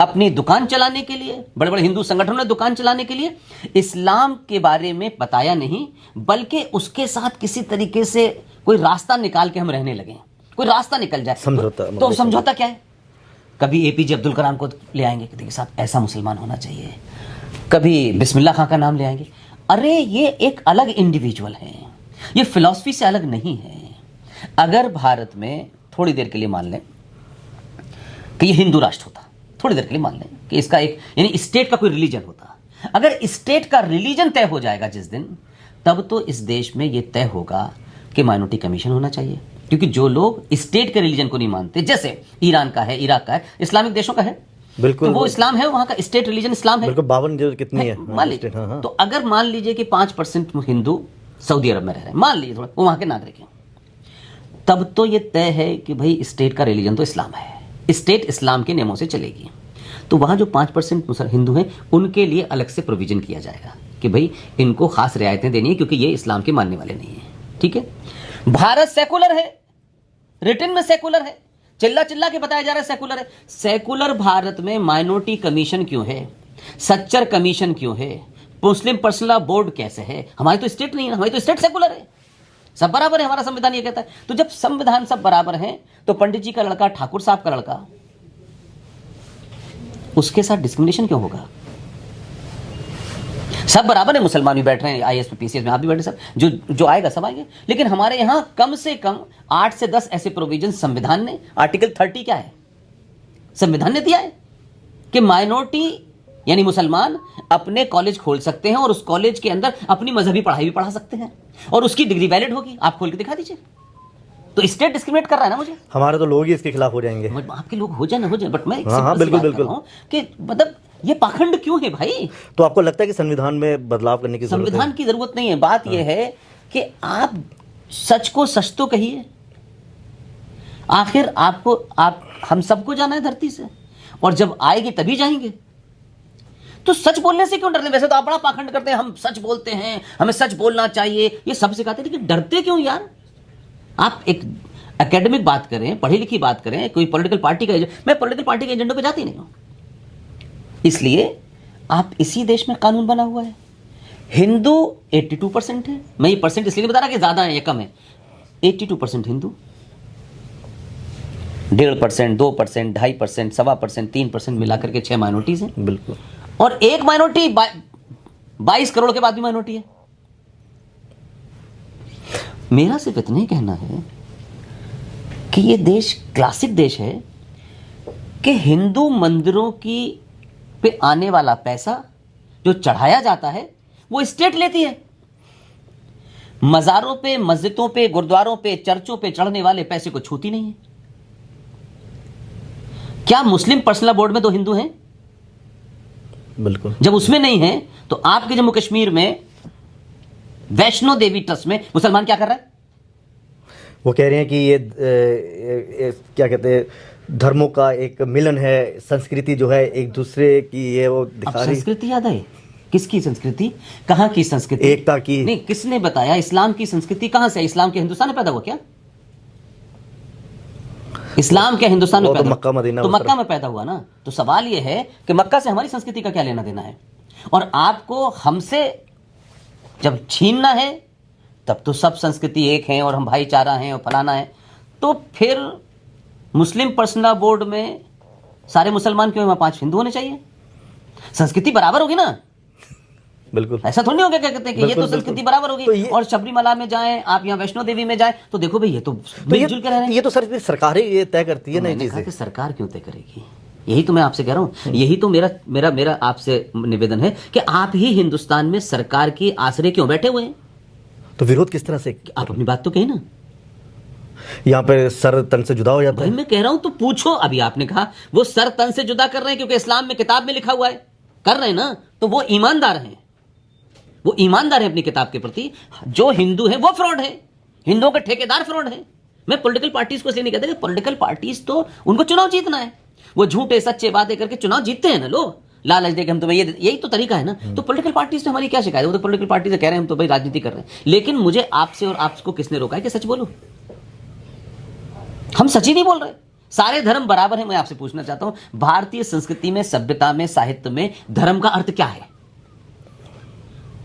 अपनी दुकान चलाने के लिए, बड़े बड़े हिंदू संगठनों ने दुकान चलाने के लिए इस्लाम के बारे में बताया नहीं, बल्कि उसके साथ किसी तरीके से कोई रास्ता निकाल के हम रहने लगे। कोई रास्ता निकल जाए समझौता। तो समझौता क्या है? कभी एपीजे अब्दुल कलाम को ले आएंगे कि देखिए साहब ऐसा मुसलमान होना चाहिए, कभी बिस्मिल्लाह खां का नाम ले आएंगे। अरे ये एक अलग इंडिविजुअल है, ये फिलॉसफी से अलग नहीं है। अगर भारत में थोड़ी देर के लिए मान लें कि ये हिंदू राष्ट्र होता, थोड़ी देर के लिए मान लें कि इसका एक यानी स्टेट का कोई रिलीजन होता, अगर स्टेट का रिलीजन तय हो जाएगा जिस दिन, तब तो इस देश में ये तय होगा कि माइनॉरिटी कमीशन होना चाहिए, क्योंकि जो लोग स्टेट के रिलीजन को नहीं मानते, जैसे ईरान का है, इराक का है, इस्लामिक देशों का है, बिल्कुल, तो वो इस्लाम है, वहां का स्टेट रिलीजन इस्लाम है। बिल्कुल 52 जो कितनी है, मान लीजिए, तो अगर मान लीजिए कि 5% हिंदू सऊदी अरब में रह रहे हैं, मान लीजिए, थोड़ा वो वहां के नागरिक हैं, तब तो ये तय है कि भाई स्टेट का रिलीजन तो इस्लाम है, स्टेट इस्लाम के नियमों से चलेगी। तो वहां जो 5% हिंदू हैं उनके लिए अलग से प्रोविजन किया जाएगा कि भाई इनको खास रियायतें देनी है, क्योंकि ये इस्लाम के मानने वाले नहीं है। ठीक है, भारत सेकुलर है, रिटन में सेकुलर है, चिल्ला चिल्ला के बताया जा रहा है सेकुलर है। सेकुलर भारत में माइनॉरिटी कमीशन क्यों है, सच्चर कमीशन क्यों है, मुस्लिम पर्सनल बोर्ड कैसे है? हमारी तो स्टेट नहीं है, हमारी तो स्टेट सेकुलर है, सब बराबर है, हमारा संविधान ये कहता है। तो जब संविधान सब बराबर है, तो पंडित जी का लड़का, ठाकुर साहब का लड़का, उसके साथ डिस्क्रिमिनेशन क्यों होगा? सब बराबर है, मुसलमान भी बैठ रहे हैं आईएएस में, पीसीएस में, आप भी बैठे, सब जो आएगा सब आएंगे। लेकिन हमारे यहां कम से कम 8 से 10 ऐसे प्रोविजन संविधान ने, आर्टिकल 30 क्या है, संविधान ने दिया है कि माइनॉरिटी यानी मुसलमान अपने कॉलेज खोल सकते हैं और उस कॉलेज के अंदर अपनी मजहबी पढ़ाई भी पढ़ा सकते हैं और उसकी डिग्री वैलिड होगी। आप खोल के दिखा दीजिए। तो स्टेट डिस्क्रिमिनेट कर रहा है ना मुझे। हमारे तो लोग ही इसके खिलाफ हो जाएंगे। आपके लोग हो जाए ना हो जाए, बट मैं एक हाँ, सिंपल सी बात बिल्कुल, कर रहा हूं कि मतलब ये पाखंड क्यों है भाई? तो आपको लगता है कि संविधान में बदलाव करने की जरूरत है? संविधान की जरूरत नहीं है, बात यह है कि आप सच को सच तो कहिए। आखिर आप हम सबको जाना है धरती से, और जब आएगी तभी जाएंगे। तो सच बोलने से क्यों डरते? वैसे तो आप बड़ा पाखंड करते हैं, हम सच बोलते हैं, हमें सच बोलना चाहिए, ये सब सिखाते हैं, लेकिन डरते क्यों यार? आप एक एकेडमिक बात करें, पढ़ी लिखी बात करें, कोई पॉलिटिकल पार्टी का, मैं पॉलिटिकल पार्टी के एजेंडों पे जाती नहीं हूं। इसलिए आप इसी देश में कानून बना हुआ है, हिंदू 82% है। मैं ये परसेंट इसलिए नहीं बता रहा कि ज्यादा है या कम है, 82% हिंदू, 1.5%, 2%, 2.5%, 1.25%, 3% मिलाकर के 6 माइनॉरिटीज हैं। बिल्कुल। और एक माइनॉरिटी 22 करोड़ के बाद भी माइनॉरिटी है। मेरा सिर्फ इतना ही कहना है कि ये देश क्लासिक देश है कि हिंदू मंदिरों की पे आने वाला पैसा जो चढ़ाया जाता है वो स्टेट लेती है। मजारों पे, मस्जिदों पे, गुरुद्वारों पे, चर्चों पे चढ़ने वाले पैसे को छूती नहीं है। क्या मुस्लिम पर्सनल बोर्ड में 2 हिंदू हैं? बिल्कुल। जब उसमें नहीं है तो आपके जम्मू कश्मीर में वैष्णो देवी ट्रस्ट में मुसलमान क्या कर रहा है? वो कह रहे हैं कि ये क्या कहते हैं, धर्मों का एक मिलन है, संस्कृति जो है एक दूसरे की, ये वो दिखा रही। संस्कृति याद है? किसकी संस्कृति? कहां की संस्कृति? एकता की। नहीं, किसने बताया? इस्लाम की संस्कृति कहां से? इस्लाम के हिंदुस्तान में पैदा हुआ क्या? इस्लाम क्या हिंदुस्तान में पैदा हुआ? मक्का मदीना, तो मक्का में पैदा हुआ ना। तो सवाल यह है कि मक्का से हमारी संस्कृति का क्या लेना देना है? और आपको हमसे जब छीनना है तब तो सब संस्कृति एक है और हम भाईचारा हैं और फलाना है। तो फिर मुस्लिम पर्सनल बोर्ड में सारे मुसलमान क्यों? वहां 5 हिंदू होने चाहिए। संस्कृति बराबर होगी ना। बिल्कुल। ऐसा थोड़ी नहीं होगा क्या कहते हैं कि ये तो संस्कृति बराबर होगी। तो और शबरीमला में जाएं, आप यहाँ वैष्णो देवी में जाएं, तो देखो भाई ये तो मिलजुल के रह रहे हैं। ये तो सर सरकार ही ये तय करती है ना। मैंने कहा कि सरकार क्यों तय करेगी? यही तो मैं आपसे कह रहा हूं। यही तो मेरा आपसे निवेदन है कि आप ही हिंदुस्तान में सरकार के आसरे क्यों बैठे हुए हैं? तो विरोध किस तरह से? आप अपनी बात तो कही ना। यहाँ पे सर तन से जुदा हो जाता भाई है। मैं कह रहा हूं तो पूछो। अभी आपने कहा वो सर तन से जुदा कर रहे हैं क्योंकि इस्लाम में किताब में लिखा हुआ है, कर रहे हैं ना, तो वो ईमानदार हैं। वो ईमानदार है अपनी किताब के प्रति। जो हिंदू है वो फ्रॉड है, हिंदुओं के ठेकेदार फ्रॉड है। मैं पॉलिटिकल पार्टीज को इसलिए नहीं कहता कि पॉलिटिकल पार्टीज तो उनको चुनाव जीतना है, वो झूठे सच्चे बातें करके चुनाव जीतते हैं ना लोग, लालच देके हम तुम्हें यही तो तरीका है ना। तो पॉलिटिकल पार्टीज से हमारी क्या शिकायत है? वो तो पॉलिटिकल पार्टीज से कह रहे हैं हम तो भाई राजनीति कर रहे हैं। लेकिन मुझे आपसे और आपको किसने रोका है कि सच बोलो? हम सच ही नहीं बोल रहे। सारे धर्म बराबर है। मैं आपसे पूछना चाहता हूं, भारतीय संस्कृति में, सभ्यता में, साहित्य में धर्म का अर्थ क्या है?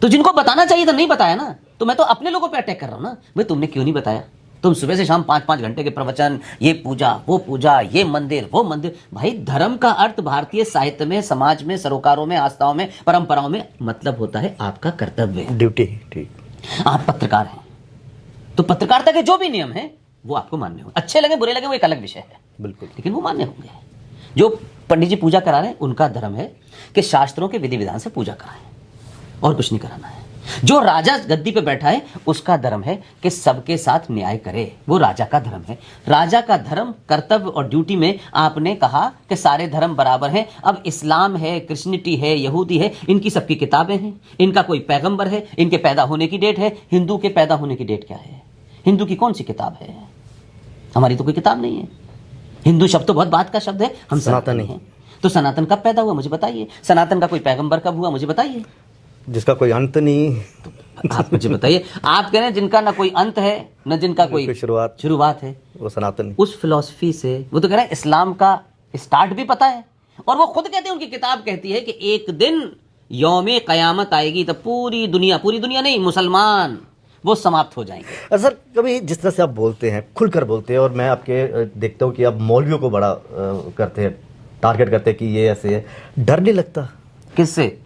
तो जिनको बताना चाहिए तो नहीं बताया ना। तो मैं तो अपने लोगों पे अटैक कर रहा हूं ना। भाई तुमने क्यों नहीं बताया? तुम सुबह से शाम 5-5 घंटे के प्रवचन, ये पूजा, वो पूजा, ये मंदिर, वो मंदिर। भाई धर्म का अर्थ भारतीय साहित्य में, समाज में, सरोकारों में, आस्थाओं में, परंपराओं में मतलब होता है आपका कर्तव्य, ड्यूटी। ठीक। आप पत्रकार हैं तो पत्रकारिता के जो भी नियम है वो आपको मानने होंगे। अच्छे लगे बुरे लगे वो एक अलग विषय है, बिल्कुल, लेकिन वो मान्य होंगे। जो पंडित जी पूजा करा रहे हैं उनका धर्म है कि शास्त्रों के विधि विधान से पूजा कराएं और कुछ नहीं कराना है। जो राजा गद्दी पे बैठा है उसका धर्म है कि सबके साथ न्याय करे, वो राजा का धर्म है। राजा का धर्म, कर्तव्य और ड्यूटी में आपने कहा कि सारे धर्म बराबर हैं। अब इस्लाम है, क्रिश्चियनिटी है, यहूदी है, इनकी सबकी किताबें हैं, इनका कोई पैगंबर है, इनके पैदा होने की डेट है। हिंदू के पैदा होने की डेट क्या है? हिंदू की कौन सी किताब है? हमारी तो कोई किताब नहीं है। हिंदू शब्द तो बहुत बात का शब्द है, हम सनातनी हैं। तो सनातन कब पैदा हुआ मुझे बताइए। सनातन का कोई पैगंबर कब हुआ मुझे बताइए। जिसका कोई अंत नहीं। आप मुझे बताइए। आप कह रहे हैं जिनका ना कोई अंत है न जिनका कोई शुरुआत है, वो सनातन। उस फिलॉसफी से वो तो कह रहे हैं इस्लाम का स्टार्ट भी पता है, और वो खुद कहते हैं, उनकी किताब कहती है कि एक दिन यौमे कयामत आएगी तो पूरी दुनिया नहीं, मुसलमान वो समाप्त हो जाएंगे। सर, कभी जिस तरह से आप बोलते हैं, खुलकर बोलते हैं, और मैं आपके देखता हूँ कि आप मौलवियों को बड़ा करते हैं, टारगेट करते हैं कि ये ऐसे है, डर नहीं लगता? किससे?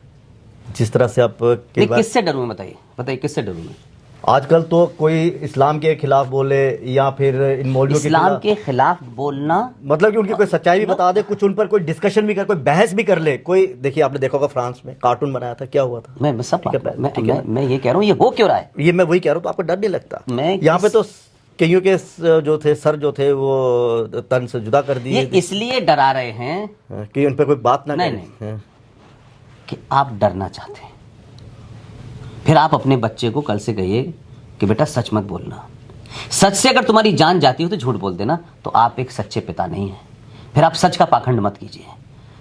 जिस तरह से आप किससे डरूं? बताइए किससे डरूं मैं? आजकल तो कोई इस्लाम के खिलाफ बोले या फिर इन मौलवियों के इस्लाम के खिलाफ बोलना मतलब कि उनकी कोई सच्चाई भी बता दे, कुछ उन पर कोई डिस्कशन भी कर, कोई बहस भी कर ले। कोई देखिए, आपने देखा होगा फ्रांस में कार्टून बनाया था, क्या हुआ था? मैं ये कह रहा हूँ, ये हो क्यों रहा है? ये मैं वही कह रहा हूँ, तो आपको डर नहीं लगता? यहाँ पे तो कईयों के जो थे सर जो थे वो तन से जुदा कर दिए। इसलिए डरा रहे हैं कि उन पर कोई बात ना नहीं कि आप डरना चाहते हैं। फिर आप अपने बच्चे को कल से कहिए कि बेटा सच मत बोलना। सच से अगर तुम्हारी जान जाती हो तो झूठ बोल देना, तो आप एक सच्चे पिता नहीं हैं। फिर आप सच का पाखंड मत कीजिए।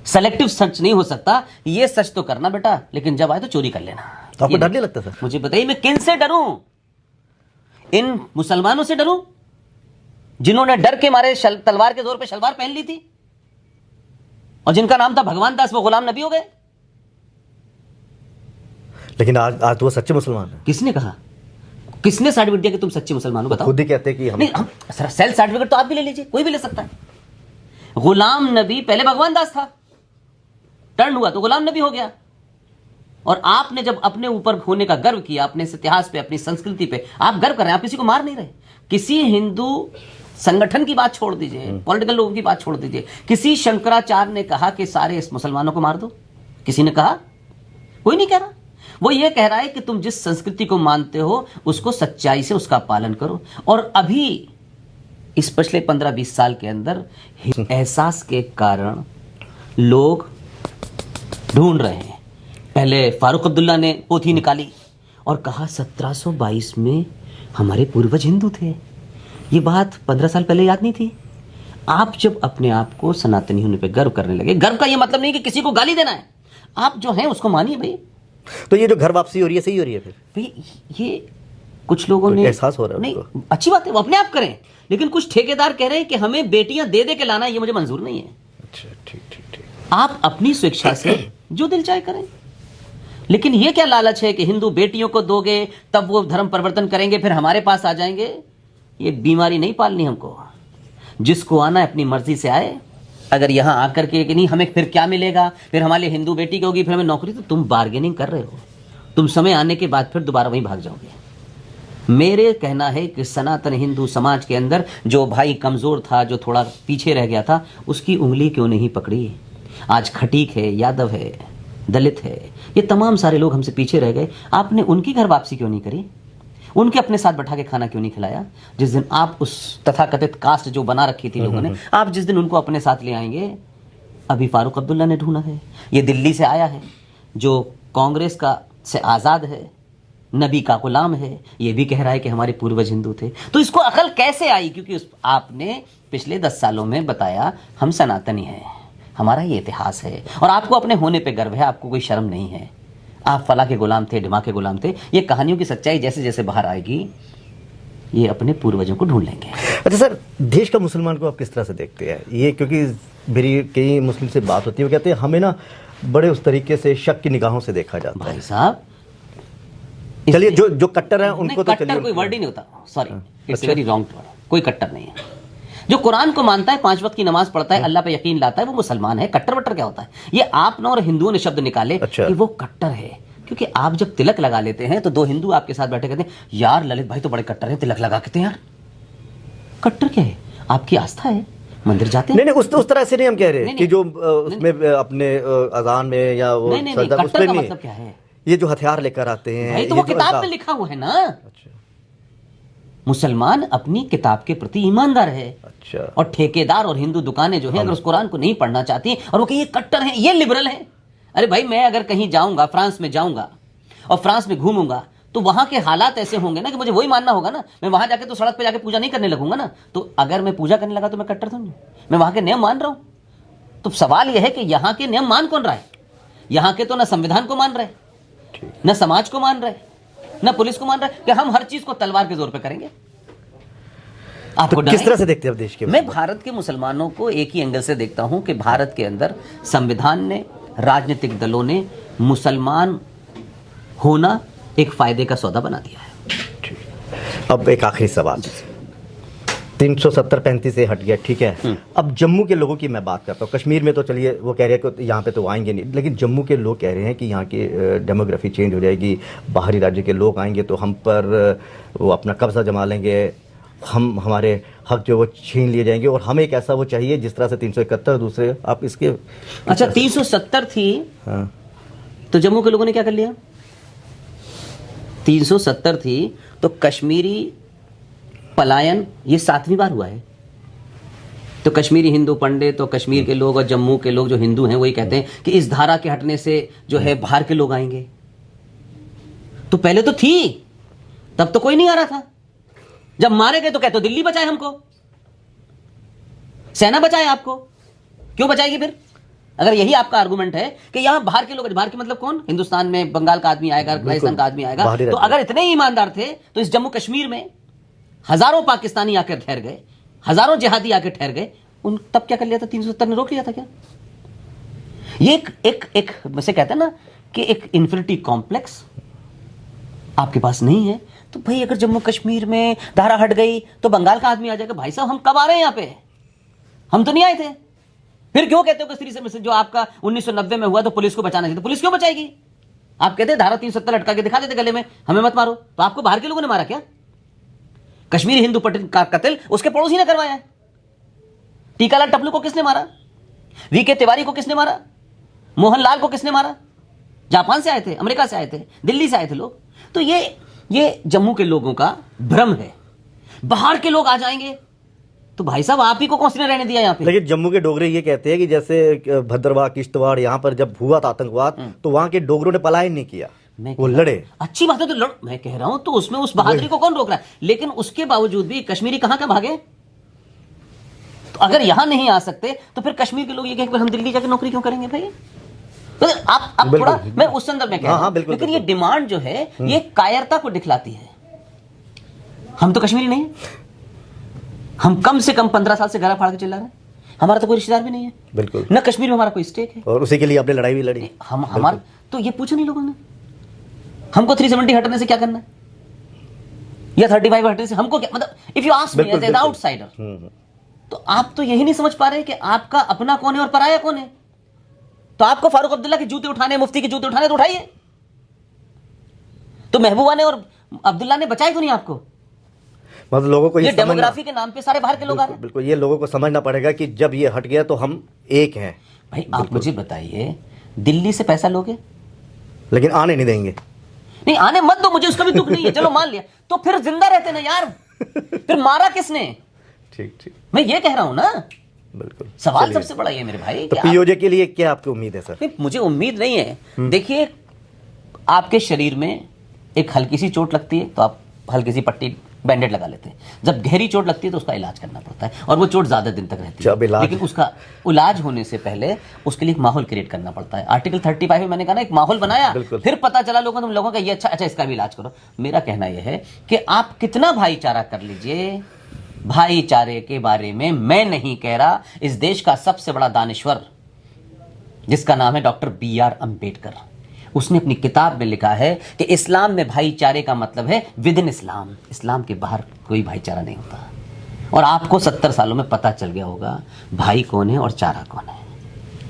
सेलेक्टिव सच नहीं हो सकता, ये सच तो करना बेटा, लेकिन जब आए तो चोरी कर लेना। तो आपको डर नहीं लगता सर? मुझे बताइए, मैं किन से डरूं? इन मुसलमानों से डरूं जिन्होंने डर के मारे तलवार के जोर पे शलवार पहन ली थी, और जिनका नाम था भगवान दास, वो गुलाम नबी हो गए। लेकिन आज तो वो सच्चे मुसलमान है। किसने कहा? किसने सर्टिफिकेट दिया कि तुम सच्चे मुसलमान हो? बताओ। खुद ही कहते हैं कि हम सेल्फ सर्टिफिकेट तो आप भी ले लीजिए, कोई भी ले सकता है। गुलाम नबी पहले भगवान दास था, टर्न हुआ तो गुलाम नबी हो गया। और आपने जब अपने ऊपर होने का गर्व किया, अपने इतिहास पे, अपनी संस्कृति पे आप गर्व कर रहे हैं, आप किसी को मार नहीं रहे। किसी हिंदू संगठन की बात छोड़ दीजिए, पॉलिटिकल लोगों की बात छोड़ दीजिए, किसी शंकराचार्य ने कहा कि सारे इस मुसलमानों को मार दो? किसी ने कहा? कोई नहीं कह रहा। वो ये कह रहा है कि तुम जिस संस्कृति को मानते हो उसको सच्चाई से उसका पालन करो। और अभी इस पिछले 15-20 साल के अंदर एहसास के कारण लोग ढूंढ रहे हैं। पहले फारूक अब्दुल्ला ने पोथी निकाली और कहा 1722 में हमारे पूर्वज हिंदू थे। ये बात 15 साल पहले याद नहीं थी। आप जब अपने आप को सनातनी होने पे गर्व करने लगे, गर्व का ये मतलब नहीं कि किसी को गाली देना है, आप जो हैं उसको मानिए भाई। तो ये जो घर वापसी हो रही है, सही हो रही है? फिर भाई ये कुछ लोगों ने एहसास हो रहा है नहीं, अच्छी बात है, वो अपने आप करें, लेकिन कुछ ठेकेदार कह रहे हैं कि हमें बेटियां दे दे के लाना, ये मुझे मंजूर नहीं है। अच्छा, ठीक। आप अपनी स्वेच्छा से जो दिल चाहे करें, लेकिन ये क्या लालच है कि हिंदू बेटियों को दोगे तब वो धर्म परिवर्तन करेंगे, फिर हमारे पास आ जाएंगे? ये बीमारी नहीं पालनी हमको। जिसको आना है अपनी मर्जी से आए। अगर यहां आकर के कि नहीं हमें फिर क्या मिलेगा, फिर हमारे लिए हिंदू बेटी की होगी, फिर हमें नौकरी, तो तुम बार्गेनिंग कर रहे हो। तुम समय आने के बाद फिर दोबारा वहीं भाग जाओगे। मेरे कहना है कि सनातन हिंदू समाज के अंदर जो भाई कमजोर था, जो थोड़ा पीछे रह गया था, उसकी उंगली क्यों नहीं पकड़ी? आज खटीक है, यादव है, दलित है, ये तमाम सारे लोग हमसे पीछे रह गए। आपने उनकी घर वापसी क्यों नहीं करी? उनके अपने साथ बैठा के खाना क्यों नहीं खिलाया? जिस दिन आप उस तथाकथित कास्ट जो बना रखी थी लोगों ने, आप जिस दिन उनको अपने साथ ले आएंगे। अभी फारूक अब्दुल्ला ने ढूंढा है, ये दिल्ली से आया है, जो कांग्रेस का से आज़ाद है, नबी का गुलाम है, ये भी कह रहा है कि हमारे पूर्वज हिंदू थे। तो इसको अकल कैसे आई? क्योंकि आपने पिछले 10 सालों में बताया हम सनातनी हैं, हमारा ये इतिहास है, और आपको अपने होने पे गर्व है, आपको कोई शर्म नहीं है। आप फला के गुलाम थे, ढिमा के गुलाम थे। ये कहानियों की सच्चाई जैसे जैसे बाहर आएगी, ये अपने पूर्वजों को ढूंढ लेंगे। अच्छा सर, देश का मुसलमान को आप किस तरह से देखते हैं? ये क्योंकि मेरी कई मुस्लिम से बात होती है, वो कहते हैं हमें ना बड़े उस तरीके से शक की निगाहों से देखा जाता है। भाई साहब, चलिए जो कट्टर हैं उनको तो कट्टर कोई वर्ड ही नहीं होता, sorry, it's very wrong word. कोई कट्टर नहीं है। जो कुरान को मानता है, 5 वक्त की नमाज पढ़ता है, अल्लाह पे यकीन लाता है, वो मुसलमान है। कट्टर वट्टर क्या होता है? ये आप ना और हिंदुओं ने शब्द निकाले कि वो कट्टर है, क्योंकि आप जब तिलक लगा लेते हैं तो 2 हिंदू आपके साथ बैठे कहते हैं यार ललित भाई तो बड़े कट्टर हैं, तिलक लगा के यार। कट्टर क्या है? आपकी आस्था है, मंदिर जाते हैं। नहीं, उस तरह से नहीं हम कह रहे कि जो उसमें अपने अजान में या वो कट्टर का मतलब क्या है? ये जो हथियार लेकर आते हैं, भाई तो वो किताब में लिखा हुआ है ना। अच्छा मुसलमान अपनी किताब के प्रति ईमानदार है। अच्छा। और ठेकेदार और हिंदू दुकानें जो हैं अगर उस कुरान को नहीं पढ़ना चाहती और वो कि ये कट्टर हैं, ये लिबरल हैं। अरे भाई मैं अगर कहीं जाऊंगा, फ्रांस में जाऊंगा और फ्रांस में घूमूंगा तो वहां के हालात ऐसे होंगे ना कि मुझे वही मानना होगा ना। मैं वहां जाके तो सड़क पे जाके पूजा नहीं करने लगूंगा ना। तो अगर मैं पूजा करने लगा तो मैं कट्टर तो नहीं, मैं वहां के नियम मान रहा हूं। तो सवाल यह है कि यहां के नियम मान कौन रहा है? यहां के तो ना संविधान को मान रहे, न समाज को मान रहे, न पुलिस को मान रहे कि हम हर चीज को तलवार के जोर पे करेंगे। आपको तो किस तरह से देखते हैं अब देश के? मैं भारत के मुसलमानों को एक ही एंगल से देखता हूं कि भारत के अंदर संविधान ने, राजनीतिक दलों ने मुसलमान होना एक फायदे का सौदा बना दिया है। अब एक आखिरी सवाल, 370-35 से हट गया, ठीक है। अब जम्मू के लोगों की मैं बात करता हूँ। कश्मीर में तो चलिए वो कह रहे हैं कि यहाँ पे तो आएंगे नहीं, लेकिन जम्मू के लोग कह रहे हैं कि यहाँ की डेमोग्राफी चेंज हो जाएगी, बाहरी राज्य के लोग आएंगे तो हम पर वो अपना कब्जा जमा लेंगे, हमारे हक जो वो छीन लिए जाएंगे और हमें एक ऐसा वो चाहिए जिस तरह से 371 दूसरे। आप इसके अच्छा 370 थी, हाँ, तो जम्मू के लोगों ने क्या कर लिया? 370 थी तो कश्मीरी पलायन ये 7वीं बार हुआ है। तो कश्मीरी हिंदू पंडित, तो कश्मीर के लोग और जम्मू के लोग जो हिंदू हैं वही कहते हैं कि इस धारा के हटने से जो है बाहर के लोग आएंगे। तो पहले तो थी, तब तो कोई नहीं आ रहा था। जब मारे गए तो कहते दिल्ली बचाए हमको, सेना बचाए आपको। क्यों बचाएगी फिर? अगर यही आपका आर्गुमेंट है कि यहां बाहर के लोग, बाहर के मतलब कौन? हिंदुस्तान में बंगाल का आदमी आएगा, राजस्थान का आदमी आएगा। तो अगर इतने ही ईमानदार थे तो इस जम्मू कश्मीर में हजारों पाकिस्तानी आकर ठहर गए, हजारों जिहादी आकर ठहर गए। उन तब क्या कर लिया था? 370 ने रोक लिया था क्या? ये एक वैसे कहते हैं ना कि एक इंफिनिटी कॉम्प्लेक्स आपके पास नहीं है। तो भाई अगर जम्मू कश्मीर में धारा हट गई तो बंगाल का आदमी आ जाएगा। भाई साहब हम कब आ रहे हैं यहां पे? हम तो नहीं आए थे। फिर क्यों कहते हो कि स्त्री से जो आपका 1990 में हुआ तो पुलिस को बचाना चाहिए? तो पुलिस क्यों बचाएगी? आप कहते हैं धारा 370 लटका के दिखा देते गले में, हमें मत मारो। तो आपको बाहर के लोगों ने मारा क्या? कश्मीरी हिंदू का कत्ल उसके पड़ोसी ने करवाया है। टीकालाल टपलू को किसने मारा? वीके तिवारी को किसने मारा? मोहनलाल को किसने मारा? जापान से आए थे, अमेरिका से आए थे, दिल्ली से आए थे लोग। तो ये जम्मू के लोगों का भ्रम है। बाहर के लोग आ जाएंगे तो भाई साहब आप ही को कौन सी ने रहने दिया यहाँ पे? लेकिन जम्मू के डोगरे ये कहते हैं कि जैसे भद्रवाह, किश्तवाड़, यहाँ पर जब हुआ था आतंकवाद तो वहां के डोगरों ने पलायन नहीं किया, वो लड़े। अच्छी बात है, तो लड़, मैं कह रहा हूं तो उसमें उस बहादुरी को कौन रोक रहा है? लेकिन उसके बावजूद भी कश्मीरी कहां का भागे? तो अगर यहां नहीं आ सकते तो फिर कश्मीर के लोग ये कहेंगे हम दिल्ली जाकर नौकरी क्यों करेंगे भाई? तो आप थोड़ा, मैं उस संदर्भ में कह रहा हूं। लेकिन ये डिमांड जो है ये कायरता को दिखलाती है। हम तो कश्मीरी नहीं है, हम कम से कम 15 साल से घर फाड़ के चिल्ला रहे हैं। हमारा तो कोई रिश्तेदार भी नहीं है, बिल्कुल, न कश्मीर में हमारा कोई स्टेक है, और उसी के लिए आपने लड़ाई भी लड़ी। हम हमारा तो ये पूछा नहीं लोगों ने हमको 370 हटने से क्या करना है या 35 हटने से हमको क्या मतलब? If you ask me as an outsider, तो आप तो यही नहीं समझ पा रहे कि आपका अपना कौन है और पराया कौन है। तो आपको फारूक अब्दुल्ला के जूते उठाने, मुफ्ती के जूते उठाने तो उठाइए। तो महबूबा ने और अब्दुल्ला ने बचाए तो नहीं आपको? मतलब लोगों को ये डेमोग्राफी के नाम पे सारे बाहर के लोग आ रहे हैं। बिल्कुल, ये लोगों को समझना पड़ेगा कि जब ये हट गया तो हम एक हैं। भाई आप मुझे बताइए, दिल्ली से पैसा लोगे लेकिन आने नहीं देंगे। नहीं आने मत दो, मुझे उसका भी दुख नहीं है, चलो मान लिया, तो फिर जिंदा रहते ना यार। फिर मारा किसने? ठीक ठीक, मैं ये कह रहा हूं ना। बिल्कुल, सवाल सबसे बड़ा ये मेरे भाई, तो पीओजे के लिए क्या आपकी उम्मीद है सर? मुझे उम्मीद नहीं है। देखिए आपके शरीर में एक हल्की सी चोट लगती है तो आप हल्की सी पट्टी बैंडेड लगा लेते हैं। जब गहरी चोट लगती है तो उसका इलाज करना पड़ता है और वो चोट ज्यादा दिन तक रहती है। लेकिन उसका इलाज होने से पहले उसके लिए एक माहौल क्रिएट करना पड़ता है। आर्टिकल 35 में मैंने कहा ना, एक माहौल बनाया, फिर पता चला लोगों तुम लोगों का ये अच्छा इसका भी इलाज करो। मेरा कहना यह है कि आप कितना भाईचारा कर लीजिए, भाईचारे के बारे में मैं नहीं कह रहा। इस देश का सबसे बड़ा दानिश्वर जिसका नाम है डॉक्टर BR अम्बेडकर, उसने अपनी किताब में लिखा है कि इस्लाम में भाईचारे का मतलब है विद इन इस्लाम, इस्लाम के बाहर कोई भाईचारा नहीं होता। और आपको 70 सालों में पता चल गया होगा भाई कौन है और चारा कौन है।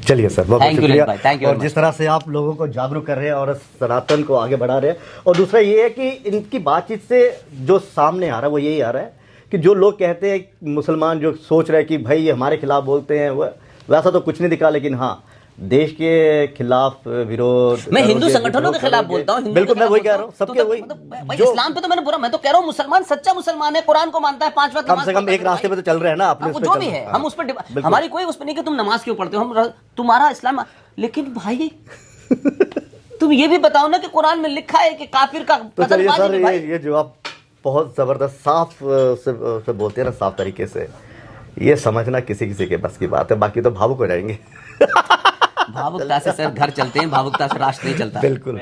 चलिए सर, बहुत शुक्रिया। Thank you. और जिस तरह से आप लोगों को जागरूक कर रहे हैं और सनातन को आगे बढ़ा रहे हैं। और दूसरा ये है कि इनकी बातचीत से जो सामने आ रहा है वो यही आ रहा है कि जो लोग कहते हैं, मुसलमान जो सोच रहे हैं कि भाई ये हमारे खिलाफ बोलते हैं, वैसा तो कुछ नहीं दिखा। लेकिन हाँ, देश के खिलाफ विरोध, मैं हिंदू करोगे, संगठनों के विद्रोह खिलाफ करोगे। बोलता हूँ, हिंदू बिल्कुल के मैं खिलाफ वही कह बोलता रहा हूँ, हूँ। सबके वही भाई जो इस्लाम पे तो मैंने बुरा, मैं तो कह रहा हूँ मुसलमान सच्चा मुसलमान है, कुरान को मानता है, 5 वक्त कम नमाज से कम पढ़ता एक है रास्ते भाई। पे तो चल रहे हैं ना, अपने हाँ, उस वो पे जो चल भी रहे है हैं। हम उस पर बिल्कुल। हमारी कोई उस पर नहीं कि तुम नमाज क्यों पढ़ते हो, हम तुम्हारा इस्लाम, लेकिन भाई तुम ये भी बताओ ना कि कुरान में लिखा है कि काफिर का तो कत्ल चलिए वाजिब सर, है भाई। ये जो आप बहुत जबरदस्त साफ से बोलते हैं ना, साफ तरीके से, ये समझना किसी किसी के बस की बात है, बाकी तो भावुक हो जाएंगे। भावुकता से सर घर चलते हैं, भावुकता से राष्ट्र नहीं चलता। बिल्कुल।